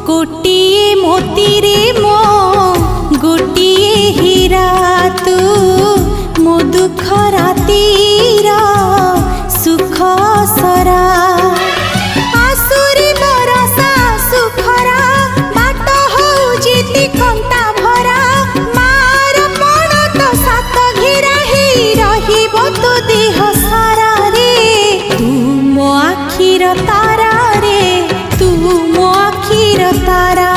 गोटिए मोती रे मो गोटिए हीरा तू मो दुख रातीर सुख सरा आसुरी बरसा सुखरा बाट होउजिति कंटा भरा मार पण तो सात घिरा ही रहिबो तो देह सारा रे तू मो आखिर तारा रे तू मो आखिर तारा।